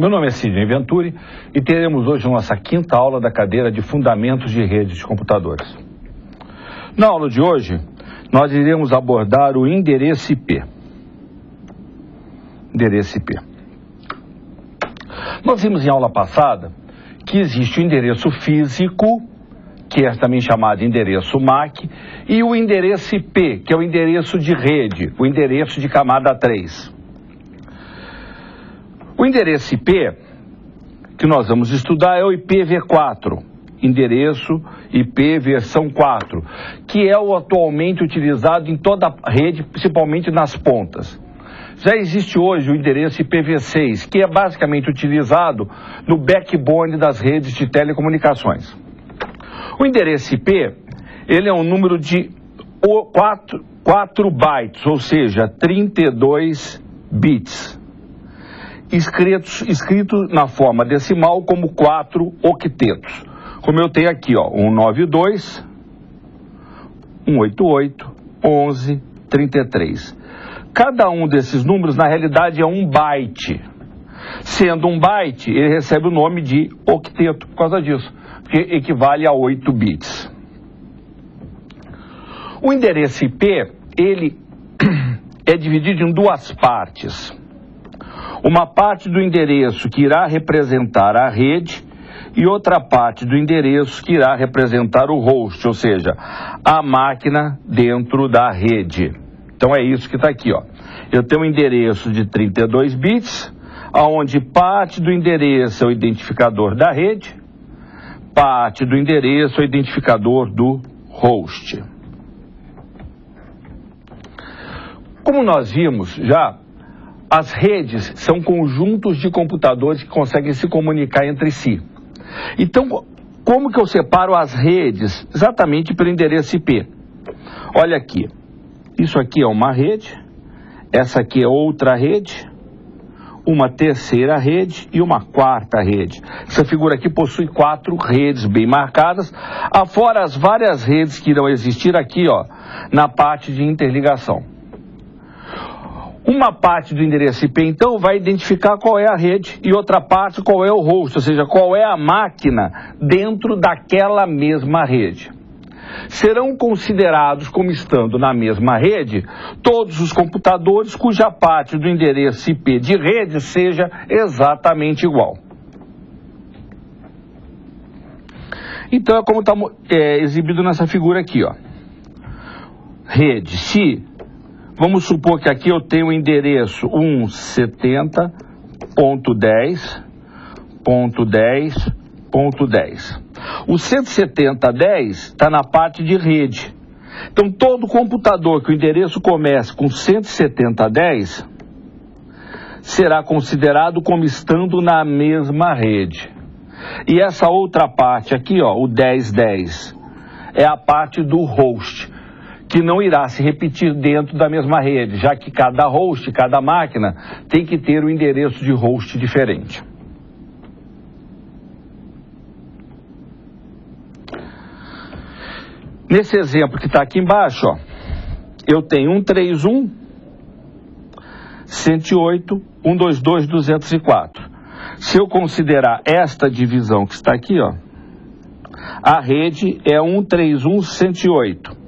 Meu nome é Sidney Venturi e teremos hoje a nossa quinta aula da cadeira de Fundamentos de Redes de Computadores. Na aula de hoje, nós iremos abordar o endereço IP. Endereço IP. Nós vimos em aula passada que existe o endereço físico, que é também chamado de endereço MAC, e o endereço IP, que é o endereço de rede, o endereço de camada 3. O endereço IP que nós vamos estudar é o IPv4, endereço IP versão 4, que é o atualmente utilizado em toda a rede, principalmente nas pontas. Já existe hoje o endereço IPv6, que é basicamente utilizado no backbone das redes de telecomunicações. O endereço IP, ele é um número de 4 bytes, ou seja, 32 bits, escrito na forma decimal como 4 octetos. Como eu tenho aqui, ó, 192, 188, 11, 33. Cada um desses números, na realidade, é um byte. Sendo um byte, ele recebe o nome de octeto por causa disso, que equivale a 8 bits. O endereço IP, ele é dividido em duas partes. Uma parte do endereço que irá representar a rede e outra parte do endereço que irá representar o host, ou seja, a máquina dentro da rede. Então é isso que está aqui, ó. Eu tenho um endereço de 32 bits, onde parte do endereço é o identificador da rede, parte do endereço é o identificador do host. Como nós vimos já, as redes são conjuntos de computadores que conseguem se comunicar entre si. Então, como que eu separo as redes? Exatamente pelo endereço IP. Olha aqui, isso aqui é uma rede, essa aqui é outra rede, uma terceira rede e uma quarta rede. Essa figura aqui possui 4 redes bem marcadas, afora as várias redes que irão existir aqui, ó, na parte de interligação. Uma parte do endereço IP, então, vai identificar qual é a rede e outra parte qual é o host, ou seja, qual é a máquina dentro daquela mesma rede. Serão considerados como estando na mesma rede todos os computadores cuja parte do endereço IP de rede seja exatamente igual. Então é como está exibido nessa figura aqui, ó. Rede, se vamos supor que aqui eu tenho o endereço 170.10.10.10. O 170.10 está na parte de rede. Então, todo computador que o endereço comece com 170.10 será considerado como estando na mesma rede. E essa outra parte aqui, ó, o 10.10, é a parte do host, que não irá se repetir dentro da mesma rede, já que cada host, cada máquina, tem que ter um endereço de host diferente. Nesse exemplo que está aqui embaixo, ó, eu tenho 131.108.122.204. Se eu considerar esta divisão que está aqui, ó, a rede é 131.108.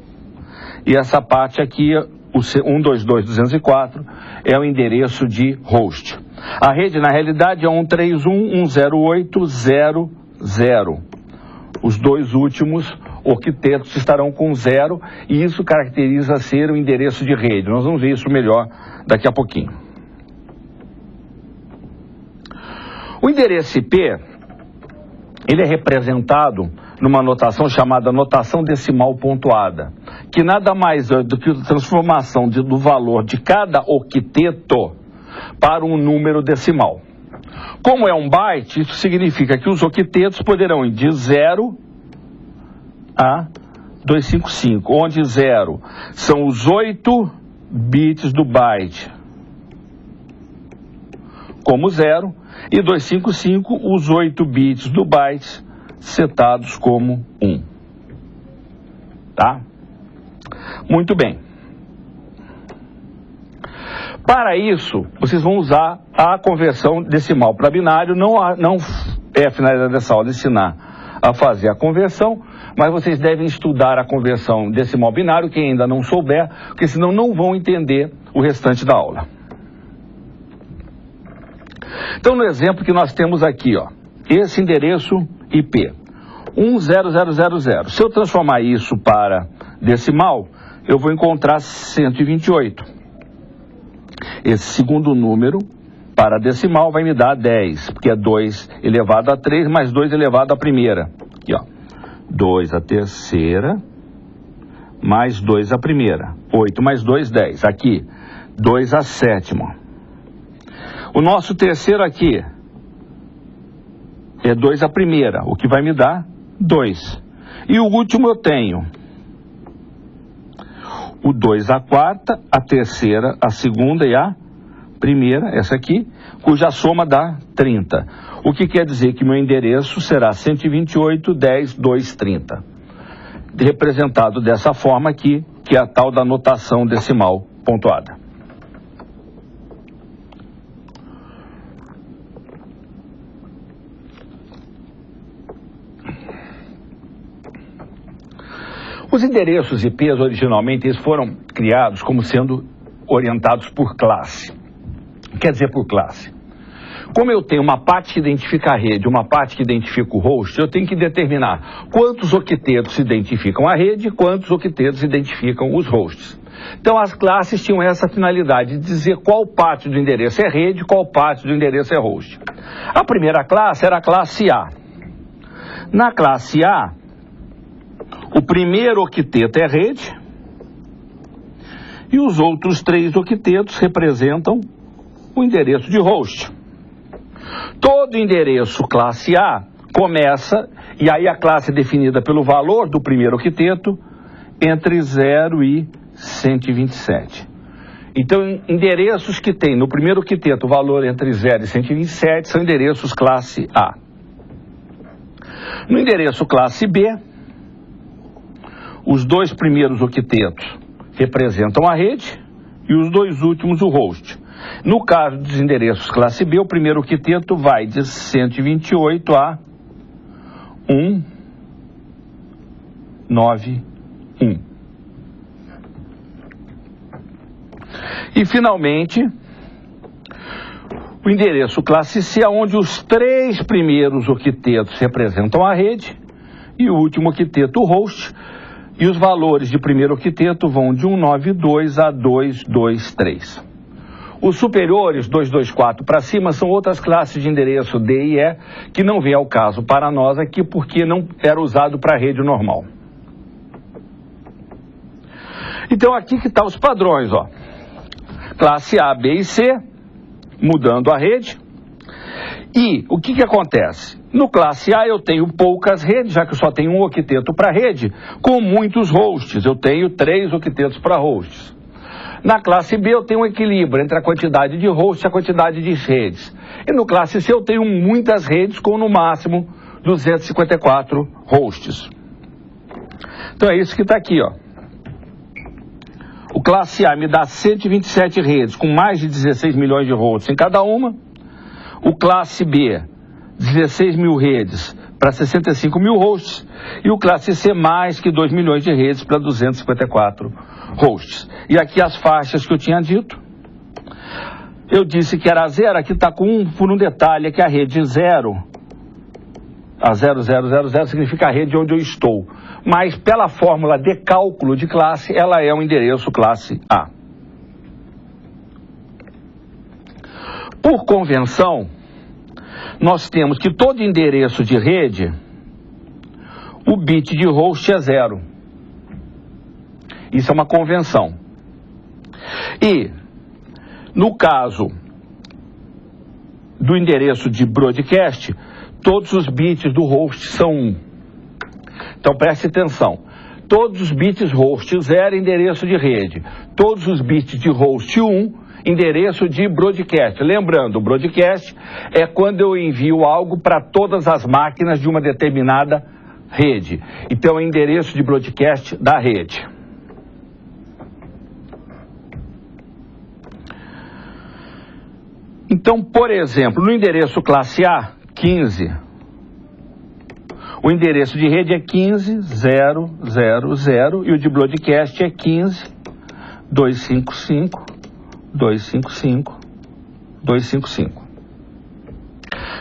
E essa parte aqui, o 122.204, é o endereço de host. A rede, na realidade, é 131.108.0.0. Os dois últimos octetos estarão com 0 e isso caracteriza ser o endereço de rede. Nós vamos ver isso melhor daqui a pouquinho. O endereço IP, ele é representado numa notação chamada notação decimal pontuada, que nada mais é do que a transformação do valor de cada octeto para um número decimal. Como é um byte, isso significa que os octetos poderão ir de 0 a 255, onde 0 são os 8 bits do byte como 0 e 255 os 8 bits do byte setados como 1. Tá? Muito bem. Para isso, vocês vão usar a conversão decimal para binário. Não é a finalidade dessa aula ensinar a fazer a conversão, mas vocês devem estudar a conversão decimal binário, quem ainda não souber, porque senão não vão entender o restante da aula. Então, no exemplo que nós temos aqui, ó, esse endereço IP, 10000. Se eu transformar isso para decimal, eu vou encontrar 128. Esse segundo número, para decimal, vai me dar 10, porque é 2 elevado a 3 mais 2 elevado à primeira. Aqui, ó. 2 à terceira, mais 2 à primeira. 8 mais 2, 10. Aqui, 2 à sétima. O nosso terceiro aqui é 2 à primeira, o que vai me dar 2. E o último eu tenho o 2 à quarta, a terceira, a segunda e a primeira, essa aqui, cuja soma dá 30. O que quer dizer que meu endereço será 128, 10, 2, 30. Representado dessa forma aqui, que é a tal da notação decimal pontuada. Os endereços IPs, originalmente, eles foram criados como sendo orientados por classe. Quer dizer, por classe. Como eu tenho uma parte que identifica a rede, uma parte que identifica o host, eu tenho que determinar quantos octetos identificam a rede e quantos octetos identificam os hosts. Então, as classes tinham essa finalidade de dizer qual parte do endereço é rede e qual parte do endereço é host. A primeira classe era a classe A. Na classe A, o primeiro octeto é rede e os outros 3 octetos representam o endereço de host. Todo endereço classe A começa, e aí a classe é definida pelo valor do primeiro octeto, entre 0 e 127. Então, endereços que tem no primeiro octeto o valor entre 0 e 127 são endereços classe A. No endereço classe B, os 2 primeiros octetos representam a rede e os 2 últimos o host. No caso dos endereços classe B, o primeiro octeto vai de 128 a 191. E, finalmente, o endereço classe C, onde os 3 primeiros octetos representam a rede e o último octeto o host. E os valores de primeiro octeto vão de 192 a 223. Os superiores, 224 para cima, são outras classes de endereço D e E, que não vem ao caso para nós aqui, porque não era usado para a rede normal. Então, aqui que estão os padrões, ó. Classe A, B e C, mudando a rede. E o que acontece? No classe A eu tenho poucas redes, já que eu só tenho um octeto para rede, com muitos hosts. Eu tenho 3 octetos para hosts. Na classe B eu tenho um equilíbrio entre a quantidade de hosts e a quantidade de redes. E no classe C eu tenho muitas redes com no máximo 254 hosts. Então é isso que está aqui, ó. O classe A me dá 127 redes com mais de 16 milhões de hosts em cada uma. O classe B, 16 mil redes para 65 mil hosts. E o classe C, mais que 2 milhões de redes para 254 hosts. E aqui as faixas que eu tinha dito. Eu disse que era 0, aqui está por um detalhe, é que a rede 0, a 0000 significa a rede onde eu estou. Mas pela fórmula de cálculo de classe, ela é um endereço classe A. Por convenção, nós temos que todo endereço de rede, o bit de host é 0. Isso é uma convenção. E, no caso do endereço de broadcast, todos os bits do host são 1. Então, preste atenção. Todos os bits host 0 endereço de rede. Todos os bits de host 1 endereço de broadcast. Lembrando, o broadcast é quando eu envio algo para todas as máquinas de uma determinada rede. Então, é o endereço de broadcast da rede. Então, por exemplo, no endereço classe A, 15, o endereço de rede é 15.0.0.0 e o de broadcast é 15.255.255.255.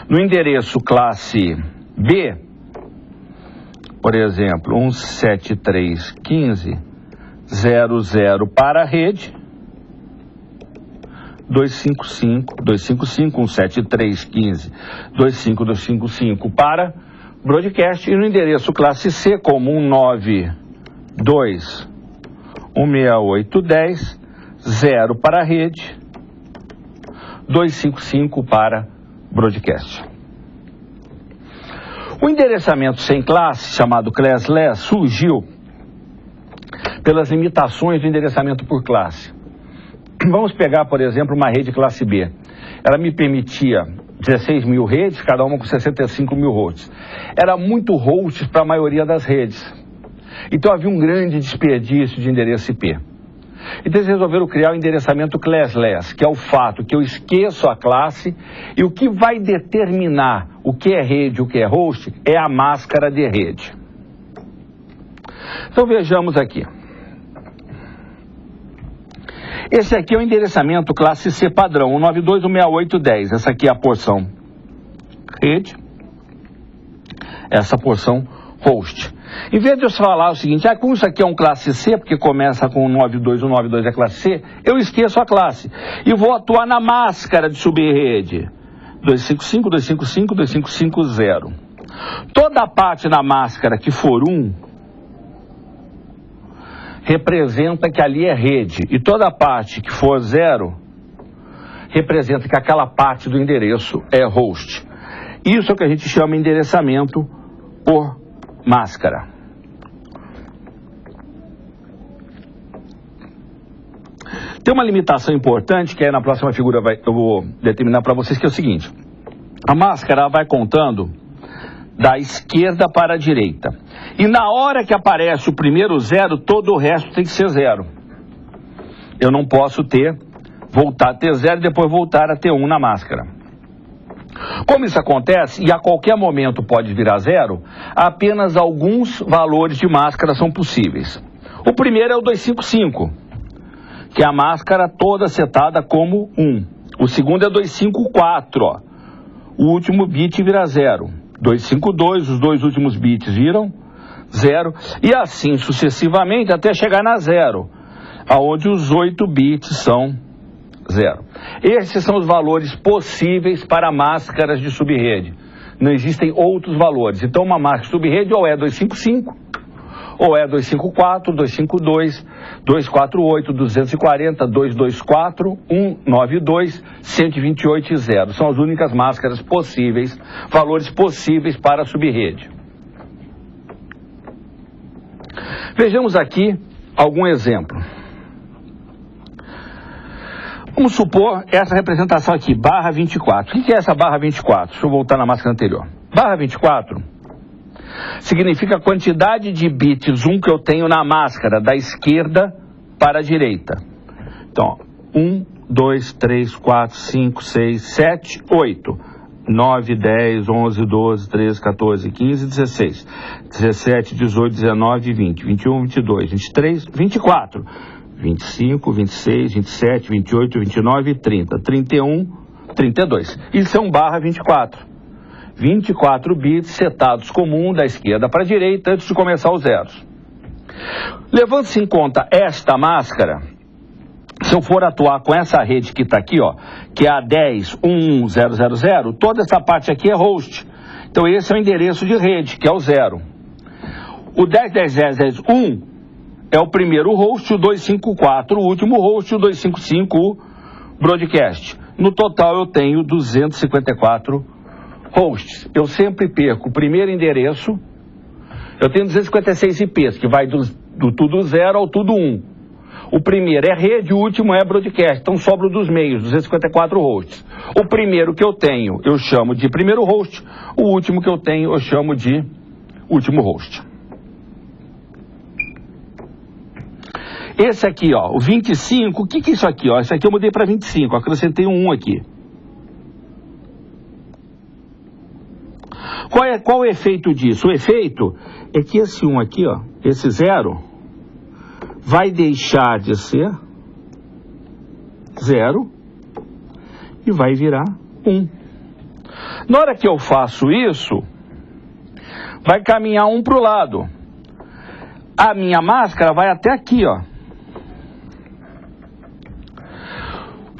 No endereço classe B, por exemplo, 173.15.0.0 para a rede, 255.173.15.255 para broadcast, e no endereço classe C, como 192.168.10, 0 para a rede, 255 para broadcast. O endereçamento sem classe, chamado classless, surgiu pelas limitações do endereçamento por classe. Vamos pegar, por exemplo, uma rede classe B. Ela me permitia 16 mil redes, cada uma com 65 mil hosts. Era muito hosts para a maioria das redes. Então havia um grande desperdício de endereço IP. Então eles resolveram criar o endereçamento classless, que é o fato que eu esqueço a classe e o que vai determinar o que é rede e o que é host é a máscara de rede. Então vejamos aqui. Esse aqui é o endereçamento classe C padrão, 192.168.10. Essa aqui é a porção rede, essa porção host. Em vez de eu falar o seguinte, como isso aqui é um classe C, porque começa com 92.192 é classe C, eu esqueço a classe e vou atuar na máscara de subrede, 255.255.255.0. Toda a parte na máscara que for 1, representa que ali é rede, e toda a parte que for 0 representa que aquela parte do endereço é host. Isso é o que a gente chama de endereçamento por máscara. Tem uma limitação importante que aí na próxima figura eu vou determinar para vocês, que é o seguinte: a máscara vai contando da esquerda para a direita. E na hora que aparece o primeiro 0, todo o resto tem que ser 0. Eu não posso voltar a ter 0 e depois voltar a ter 1 na máscara. Como isso acontece, e a qualquer momento pode virar 0, apenas alguns valores de máscara são possíveis. O primeiro é o 255, que é a máscara toda setada como 1. O segundo é 254, o último bit vira 0. 252, os dois últimos bits viram 0, e assim sucessivamente até chegar na 0, aonde os 8 bits são 0. Esses são os valores possíveis para máscaras de subrede. Não existem outros valores. Então uma máscara de subrede ou é 255, ou é 254, 252, 248, 240, 224, 192, 128 e 0. São as únicas máscaras possíveis, valores possíveis para a subrede. Vejamos aqui algum exemplo. Vamos supor essa representação aqui, barra 24. O que é essa barra 24? Deixa eu voltar na máscara anterior. Barra 24 significa a quantidade de bits 1 que eu tenho na máscara, da esquerda para a direita. Então, 1, 2, 3, 4, 5, 6, 7, 8, 9, 10, 11, 12, 13, 14, 15, 16, 17, 18, 19, 20, 21, 22, 23, 24, 25, 26, 27, 28, 29, 30, 31, 32. Isso é um barra 24. 24 bits setados como 1 da esquerda para a direita antes de começar os zeros. Levando-se em conta esta máscara, se eu for atuar com essa rede que está aqui, que é a 10.1.1.0.0.0, toda essa parte aqui é host. Então esse é o endereço de rede, que é o 0. O 10.10.10.10.1 é o primeiro host, o 254 o último host, o 255 o broadcast. No total eu tenho 254 hosts. Eu sempre perco o primeiro endereço. Eu tenho 256 IPs, que vai do tudo 0 ao tudo 1. O primeiro é rede, o último é broadcast. Então sobra dos meios, 254 hosts. O primeiro que eu tenho, eu chamo de primeiro host. O último que eu tenho, eu chamo de último host. Esse aqui, o 25, o que é isso aqui? Esse aqui eu mudei para 25, acrescentei um 1 aqui. qual o efeito disso? O efeito é que esse 1 aqui, ó, esse 0, vai deixar de ser 0 e vai virar 1. Na hora que eu faço isso, vai caminhar 1 para o lado. A minha máscara vai até aqui, ó.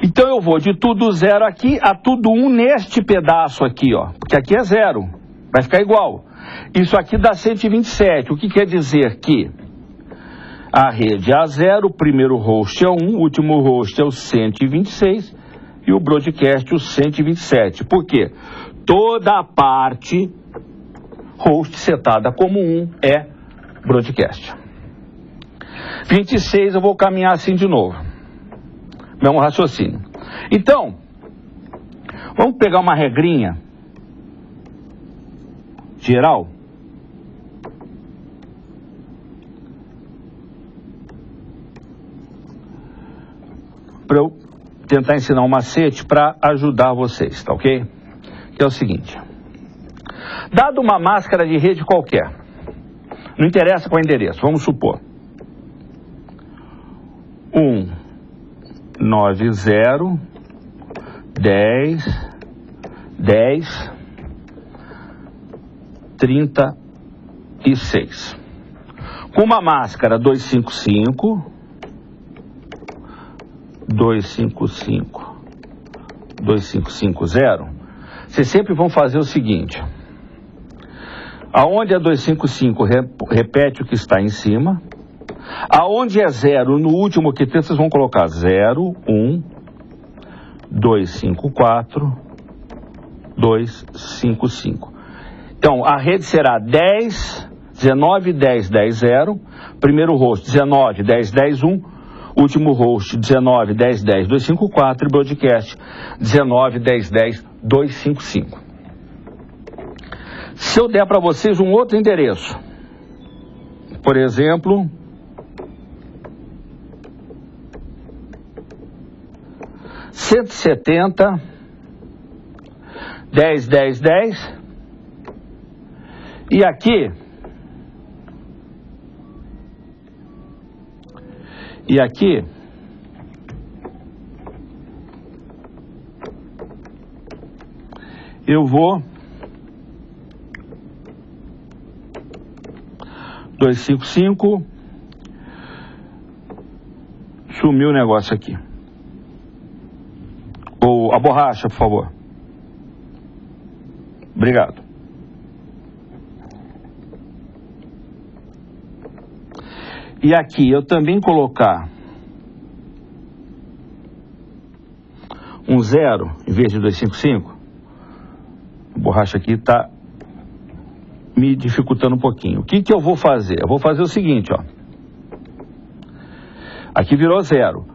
Então eu vou de tudo 0 aqui a tudo 1 neste pedaço aqui, ó. Porque aqui é 0. Vai ficar igual. Isso aqui dá 127. O que quer dizer que a rede é a 0, o primeiro host é 1, o último host é o 126 e o broadcast o 127. Por quê? Toda a parte host setada como 1 é broadcast. 26 eu vou caminhar assim de novo. Mesmo raciocínio. Então, vamos pegar uma regrinha geral. Para eu tentar ensinar um macete para ajudar vocês, tá ok? Que é o seguinte. Dado uma máscara de rede qualquer, não interessa qual endereço, vamos supor 190 10 10 36. Com uma máscara 255 255 2550, vocês sempre vão fazer o seguinte. Aonde é 255, repete o que está em cima. Aonde é 0, no último que tem, vocês vão colocar 0, 1, 254, 255. Então, a rede será 10, 19, 10, 10, 0. Primeiro host, 19, 10, 10, 1. Último host, 19, 10, 10, 254. E broadcast, 19, 10, 10, 255. Se eu der para vocês um outro endereço, por exemplo, 170, 10, 10, 10, e aqui, eu vou 255, sumiu o negócio aqui. Ou a borracha, por favor. Obrigado. E aqui eu também colocar um 0 em vez de 255. A borracha aqui está me dificultando um pouquinho. O que eu vou fazer? Eu vou fazer o seguinte, ó. Aqui virou 0.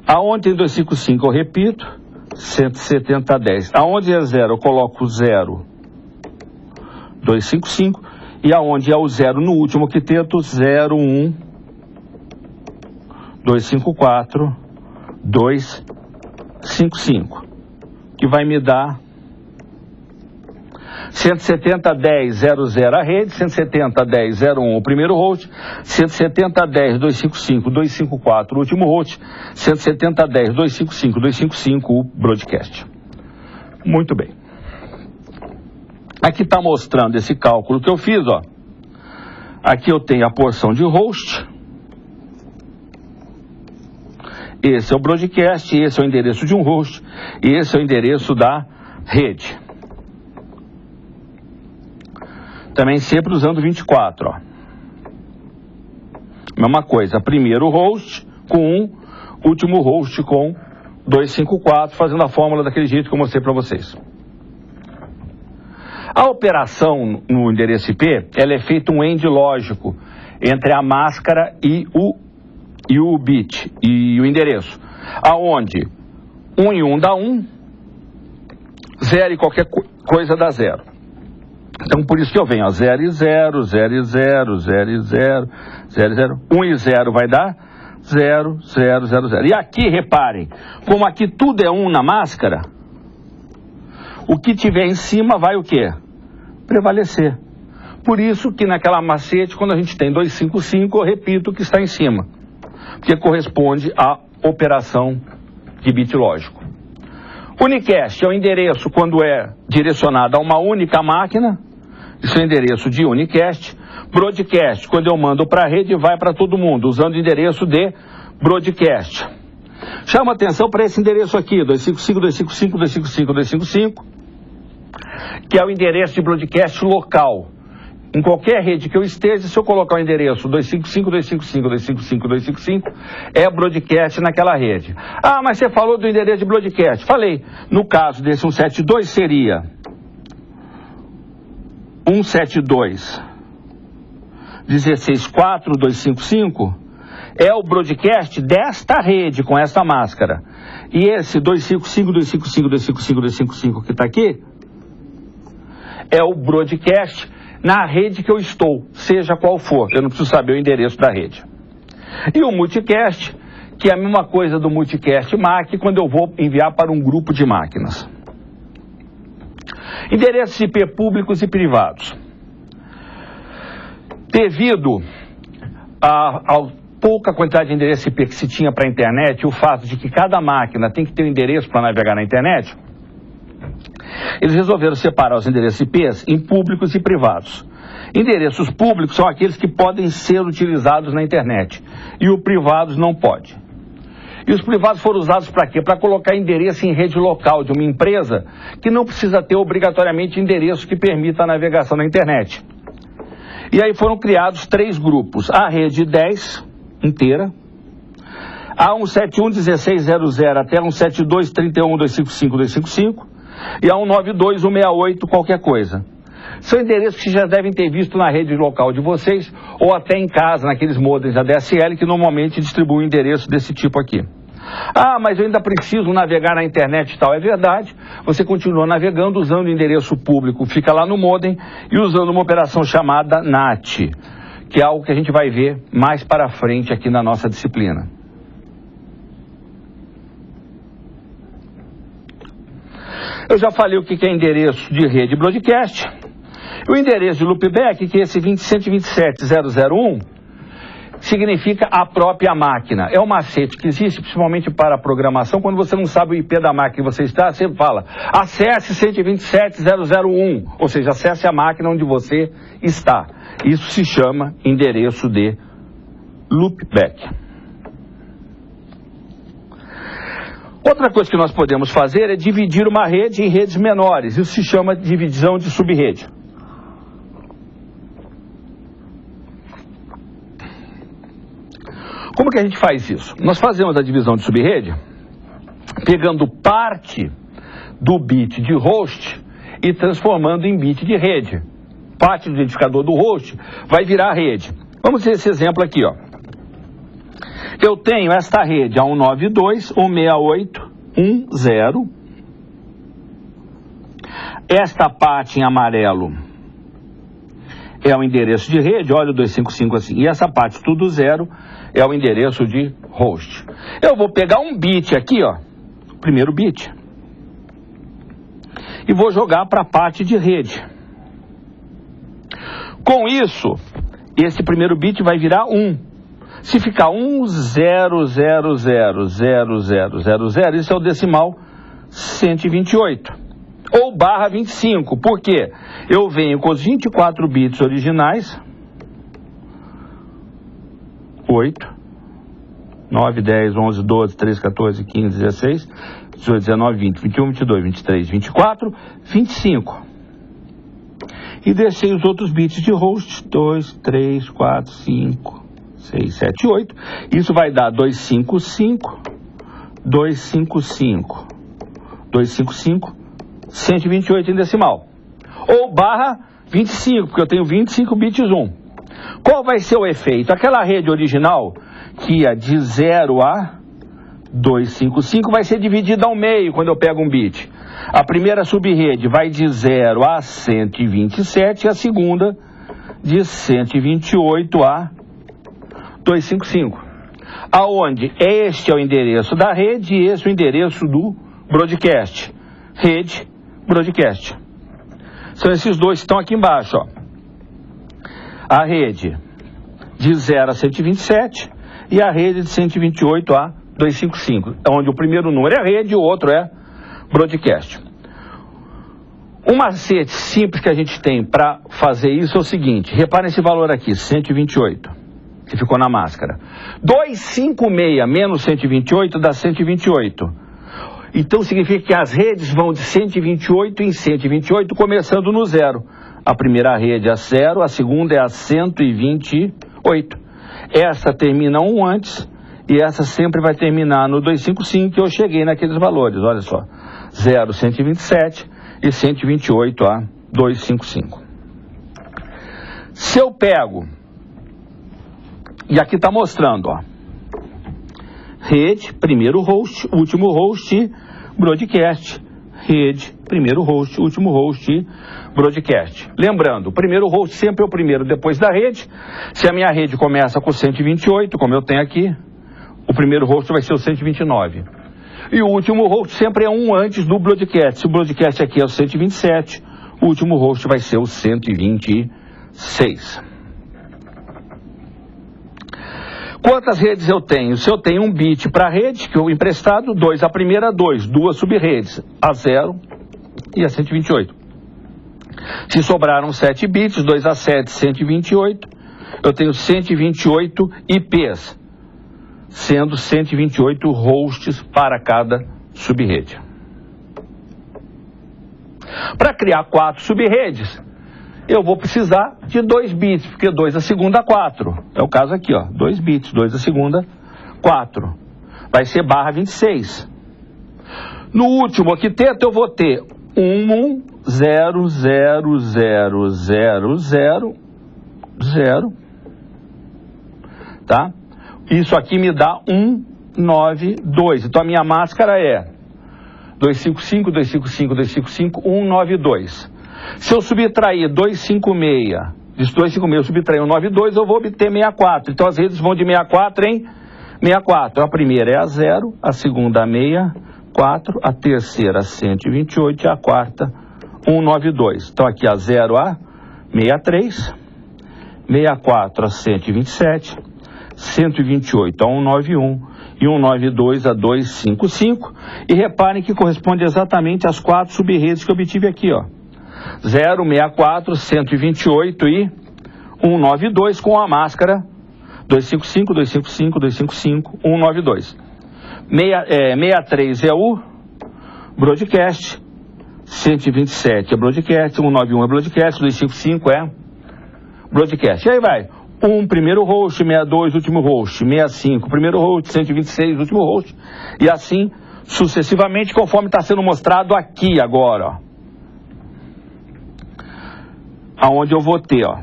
Aonde tem 255 eu repito, 170, 10. Aonde é 0 eu coloco 0, 255. E aonde é o 0 no último quiteto, 0, 1, 254, 255. Que vai me dar 170, 10, 00 a rede, 170, 10, 01 o primeiro host, 170, 10, 255, 254 o último host, 170, 10, 255, 255 o broadcast. Muito bem. Aqui está mostrando esse cálculo que eu fiz, ó. Aqui eu tenho a porção de host. Esse é o broadcast, esse é o endereço de um host, e esse é o endereço da rede. Também sempre usando 24, ó. Mesma coisa, primeiro host com 1, último host com 254, fazendo a fórmula daquele jeito que eu mostrei para vocês. A operação no endereço IP, ela é feita um AND lógico entre a máscara e o bit, e o endereço. Aonde 1 e 1 dá 1, 0 e qualquer coisa dá 0. Então, por isso que eu venho, ó, 0 e 0, 0 e 0, 0 e 0, 0 e 0. 1 e 0 vai dar 0, 0, 0, 0. E aqui, reparem, como aqui tudo é 1 na máscara, o que tiver em cima vai o quê? prevalecer. Por isso que naquela macete, quando a gente tem 255, eu repito o que está em cima, porque corresponde à operação de bit lógico. Unicast é o endereço quando é direcionado a uma única máquina, isso é o endereço de unicast. Broadcast, quando eu mando para a rede, vai para todo mundo, usando o endereço de broadcast. Chama atenção para esse endereço aqui, 255.255.255, que é o endereço de broadcast local. Em qualquer rede que eu esteja, se eu colocar o endereço 255.255.255.255, é broadcast naquela rede. Ah, mas você falou do endereço de broadcast. Falei, no caso desse 172 seria 172.16.4.255, é o broadcast desta rede com esta máscara. E esse 255.255.255.255 que está aqui, é o broadcast na rede que eu estou, seja qual for, eu não preciso saber o endereço da rede. E o multicast, que é a mesma coisa do multicast MAC, quando eu vou enviar para um grupo de máquinas. Endereços IP públicos e privados. Devido à pouca quantidade de endereço IP que se tinha para a internet, o fato de que cada máquina tem que ter um endereço para navegar na internet, eles resolveram separar os endereços IPs em públicos e privados. Endereços públicos são aqueles que podem ser utilizados na internet, e os privados não pode. E os privados foram usados para quê? Para colocar endereço em rede local de uma empresa que não precisa ter obrigatoriamente endereço que permita a navegação na internet. E aí foram criados 3 grupos. A rede 10 inteira, a 171.16.00 até 172.31.255.255 e a 192.168 qualquer coisa. São endereços que já devem ter visto na rede local de vocês ou até em casa, naqueles modems ADSL que normalmente distribuem endereço desse tipo aqui. Ah, mas eu ainda preciso navegar na internet e tal. É verdade, você continua navegando usando o endereço público, fica lá no modem e usando uma operação chamada NAT, que é algo que a gente vai ver mais para frente aqui na nossa disciplina. Eu já falei o que é endereço de rede broadcast. O endereço de loopback, que é esse 127.001, significa a própria máquina. É um macete que existe principalmente para a programação. Quando você não sabe o IP da máquina que você está, você fala, acesse 127.001, ou seja, acesse a máquina onde você está. Isso se chama endereço de loopback. Outra coisa que nós podemos fazer é dividir uma rede em redes menores. Isso se chama de divisão de subrede. Como que a gente faz isso? Nós fazemos a divisão de subrede pegando parte do bit de host e transformando em bit de rede. Parte do identificador do host vai virar rede. Vamos ver esse exemplo aqui, ó. Eu tenho esta rede a 192.168.1.0. Esta parte em amarelo é o endereço de rede, olha o 255 assim. E essa parte tudo 0 é o endereço de host. Eu vou pegar um bit aqui, ó, o primeiro bit, e vou jogar para a parte de rede. Com isso, esse primeiro bit vai virar 1. Se ficar 1.0.0.0.0.0.0, isso é o decimal 128. Ou barra 25. Por quê? Eu venho com os 24 bits originais. 8, 9, 10, 11, 12, 13, 14, 15, 16, 18, 19, 20, 21, 22, 23, 24, 25. E deixei os outros bits de host. 2, 3, 4, 5, 6, 7, 8. Isso vai dar 255, 255, 255, 128 em decimal. Ou barra 25, porque eu tenho 25 bits 1. Qual vai ser o efeito? Aquela rede original, que ia de 0 a 255, vai ser dividida ao meio quando eu pego um bit. A primeira subrede vai de 0 a 127 e a segunda de 128 a 255. Aonde este é o endereço da rede e esse é o endereço do broadcast. Rede, broadcast. São esses dois que estão aqui embaixo, ó. A rede de 0 a 127 e a rede de 128 a 255, onde o primeiro número é rede e o outro é broadcast. Um macete simples que a gente tem para fazer isso é o seguinte: reparem esse valor aqui, 128, que ficou na máscara. 256 menos 128 dá 128. Então significa que as redes vão de 128 em 128, começando no zero. A primeira rede é a 0, a segunda é a 128. Essa termina um antes e essa sempre vai terminar no 255, que eu cheguei naqueles valores, olha só. 0, 127 e 128 a 255. Se eu pego, e aqui está mostrando, ó, rede, primeiro host, último host, broadcast. Rede, primeiro host, último host, broadcast. Lembrando, o primeiro host sempre é o primeiro depois da rede. Se a minha rede começa com 128, como eu tenho aqui, o primeiro host vai ser o 129. E o último host sempre é um antes do broadcast. Se o broadcast aqui é o 127, o último host vai ser o 126. Quantas redes eu tenho? Se eu tenho um bit para a rede, que eu emprestado, 2 a primeira, 2, duas sub-redes, a 0 e a 128. Se sobraram 7 bits, 2 a 7, 128, eu tenho 128 IPs, sendo 128 hosts para cada sub-rede. Para criar 4 sub-redes, eu vou precisar de 2 bits, porque 2 a segunda, 4. É o caso aqui, ó, 2 bits, 2 a segunda, 4. Vai ser barra 26. No último octeto eu vou ter 1100000, tá? Isso aqui me dá 192. Então a minha máscara é 255, 255, 255, 192. Se eu subtrair 256, desse 256 eu subtrair 192, eu vou obter 64. Então as redes vão de 64 em 64. A primeira é a 0, a segunda a 64, a terceira a 128 e a quarta 192. Então aqui a 0 a 63, 64 a 127, 128 a 191 e 192 a 255. E reparem que corresponde exatamente às 4 sub-redes que eu obtive aqui, ó. 0, 64, 128 e 192 com a máscara 255, 255, 255, 192. 63 é o broadcast, 127 é broadcast, 191 é broadcast, 255 é broadcast. E aí vai, 1 primeiro host, 62 último host, 65 primeiro host, 126 último host, e assim sucessivamente, conforme está sendo mostrado aqui agora, ó. Aonde eu vou ter, ó,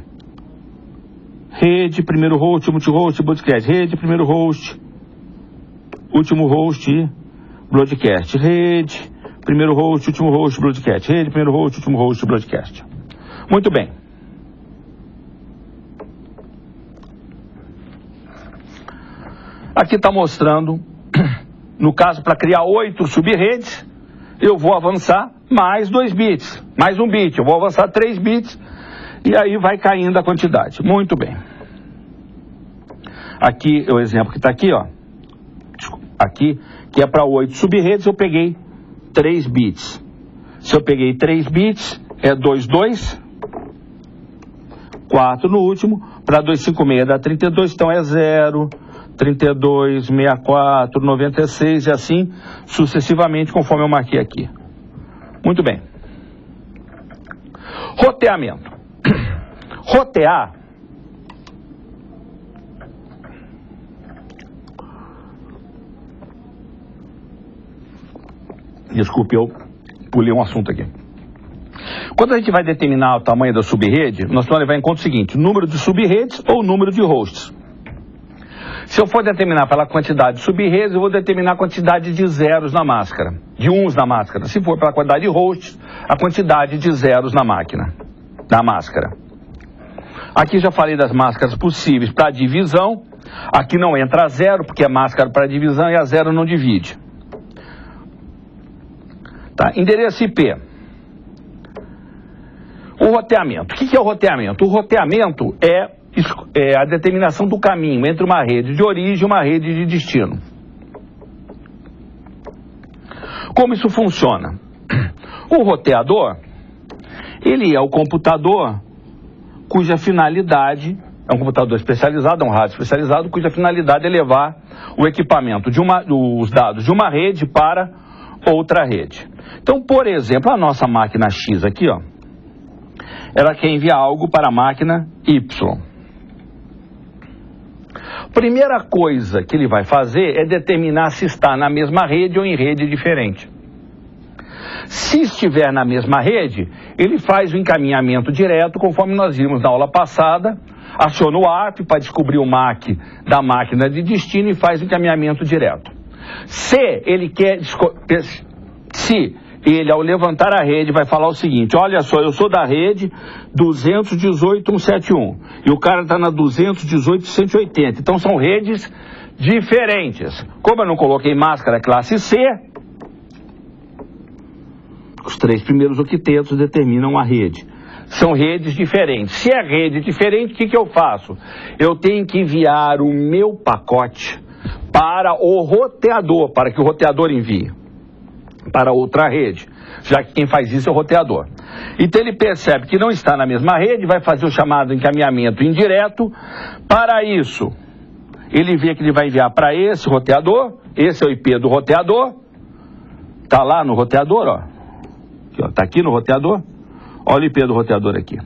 rede, primeiro host, último host, broadcast, rede, primeiro host, último host, broadcast, rede, primeiro host, último host, broadcast, rede, primeiro host, último host, broadcast. Muito bem. Aqui está mostrando, no caso, para criar 8 sub-redes, eu vou avançar mais 2 bits, mais 1 bit, eu vou avançar 3 bits, e aí vai caindo a quantidade. Muito bem. Aqui é o exemplo que está aqui, ó. Aqui, que é para 8 sub-redes, eu peguei 3 bits. Se eu peguei 3 bits, é 22, 4 no último, para 256 dá 32, então é 0, 32, 64, 96 e assim sucessivamente, conforme eu marquei aqui. Muito bem. Roteamento. Rotear desculpe, eu pulei um assunto aqui. Quando a gente vai determinar o tamanho da sub-rede, nós vamos levar em conta o seguinte: número de sub-redes ou número de hosts. Se eu for determinar pela quantidade de sub-redes, eu vou determinar a quantidade de zeros na máscara, de uns na máscara. Se for pela quantidade de hosts, a quantidade de zeros na máquina, na máscara. Aqui já falei das máscaras possíveis para divisão. Aqui não entra zero, porque é máscara para divisão e a zero não divide. Tá, endereço IP. O roteamento. O que é o roteamento? O roteamento é a determinação do caminho entre uma rede de origem e uma rede de destino. Como isso funciona? O roteador, ele é o computador cuja finalidade, é um computador especializado, é um rádio especializado, cuja finalidade é levar o equipamento, os dados de uma rede para outra rede. Então, por exemplo, a nossa máquina X aqui, ó, ela quer enviar algo para a máquina Y. Primeira coisa que ele vai fazer é determinar se está na mesma rede ou em rede diferente. Se estiver na mesma rede, ele faz o encaminhamento direto, conforme nós vimos na aula passada, aciona o ARP para descobrir o MAC da máquina de destino e faz o encaminhamento direto. Se ele, ao levantar a rede, vai falar o seguinte: olha só, eu sou da rede 218.171 e o cara está na 218.180, então são redes diferentes. Como eu não coloquei máscara classe C, os 3 primeiros octetos determinam a rede. São redes diferentes. Se é rede diferente, o que eu faço? Eu tenho que enviar o meu pacote para o roteador, para que o roteador envie para outra rede, já que quem faz isso é o roteador. Então ele percebe que não está na mesma rede, vai fazer o chamado encaminhamento indireto. Para isso, ele vê que ele vai enviar para esse roteador, esse é o IP do roteador, está lá no roteador, ó. Está aqui no roteador, olha o IP do roteador aqui.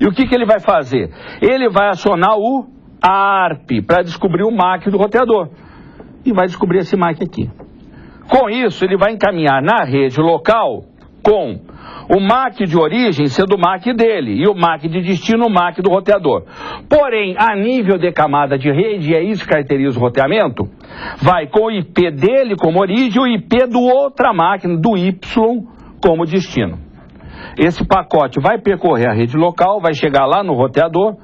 E o que ele vai fazer? Ele vai acionar o ARP para descobrir o MAC do roteador. E vai descobrir esse MAC aqui. Com isso, ele vai encaminhar na rede local com o MAC de origem sendo o MAC dele e o MAC de destino o MAC do roteador. Porém, a nível de camada de rede, é isso que caracteriza o roteamento, vai com o IP dele como origem e o IP do outra máquina, do Y, como destino. Esse pacote vai percorrer a rede local, vai chegar lá no roteador.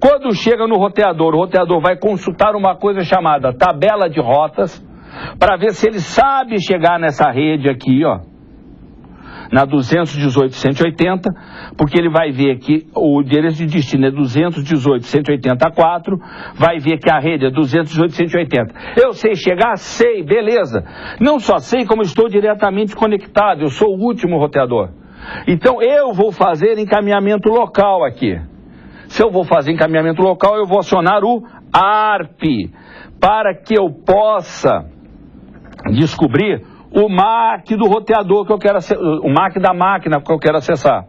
Quando chega no roteador, o roteador vai consultar uma coisa chamada tabela de rotas, para ver se ele sabe chegar nessa rede aqui, ó, na 218.180, porque ele vai ver que o endereço de destino é 218.184, vai ver que a rede é 218.180. Eu sei chegar? Sei, beleza. Não só sei, como estou diretamente conectado, eu sou o último roteador. Então eu vou fazer encaminhamento local aqui. Se eu vou fazer encaminhamento local, eu vou acionar o ARP, para que eu possa descobrir o MAC do roteador que eu quero o MAC da máquina que eu quero acessar.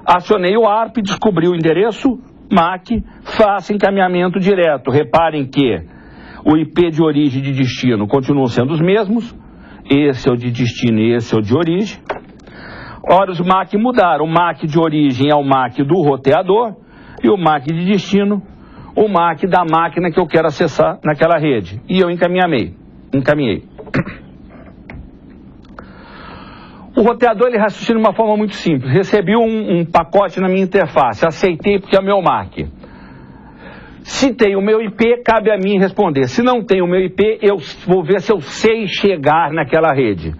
Acionei o ARP, descobri o endereço, MAC, faço encaminhamento direto. Reparem que o IP de origem e de destino continuam sendo os mesmos. Esse é o de destino e esse é o de origem. Ora, os MAC mudaram. O MAC de origem é o MAC do roteador e o MAC de destino, o MAC da máquina que eu quero acessar naquela rede. E eu encaminhei. O roteador, ele raciocina de uma forma muito simples. Recebi um pacote na minha interface, aceitei porque é o meu MAC. Se tem o meu IP, cabe a mim responder. Se não tem o meu IP, eu vou ver se eu sei chegar naquela rede.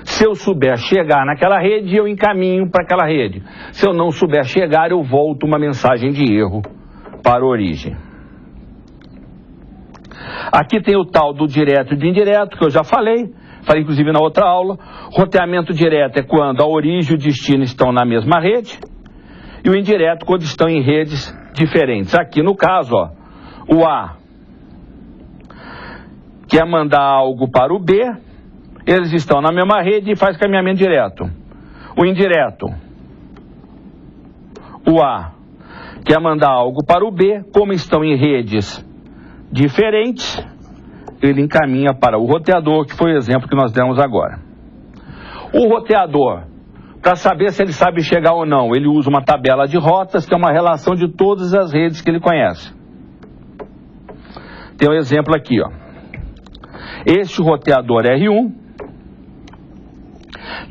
Se eu souber chegar naquela rede, eu encaminho para aquela rede. Se eu não souber chegar, eu volto uma mensagem de erro para a origem. Aqui tem o tal do direto e do indireto, que eu já falei inclusive na outra aula. Roteamento direto é quando a origem e o destino estão na mesma rede, e o indireto quando estão em redes diferentes. Aqui no caso, ó, o A quer mandar algo para o B, eles estão na mesma rede e faz caminhamento direto. O indireto, o A quer mandar algo para o B, como estão em redes diferentes, ele encaminha para o roteador, que foi o exemplo que nós demos agora. O roteador, para saber se ele sabe chegar ou não, ele usa uma tabela de rotas, que é uma relação de todas as redes que ele conhece. Tem um exemplo aqui, ó. Este roteador R1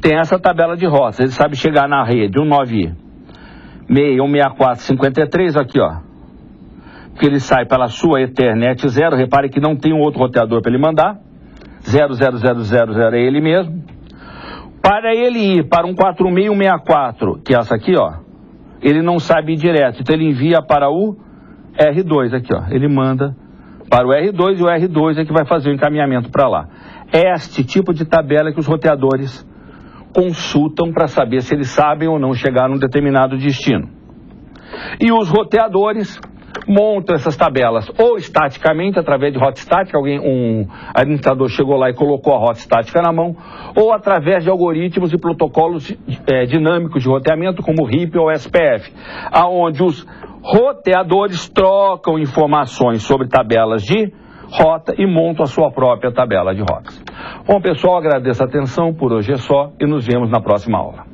tem essa tabela de rotas, ele sabe chegar na rede 196.164.53, aqui, ó. Que ele sai pela sua Ethernet 0, repare que não tem um outro roteador para ele mandar, 00000 é ele mesmo. Para ele ir para um 46164, que é essa aqui, ó, ele não sabe ir direto, então ele envia para o R2 aqui, ó. Ele manda para o R2 e o R2 é que vai fazer o encaminhamento para lá. É este tipo de tabela que os roteadores consultam para saber se eles sabem ou não chegar num determinado destino. E os roteadores montam essas tabelas ou estaticamente, através de rota estática, um administrador chegou lá e colocou a rota estática na mão, ou através de algoritmos e protocolos dinâmicos de roteamento, como o RIP ou SPF, aonde os roteadores trocam informações sobre tabelas de rota e montam a sua própria tabela de rotas. Bom, pessoal, agradeço a atenção, por hoje é só e nos vemos na próxima aula.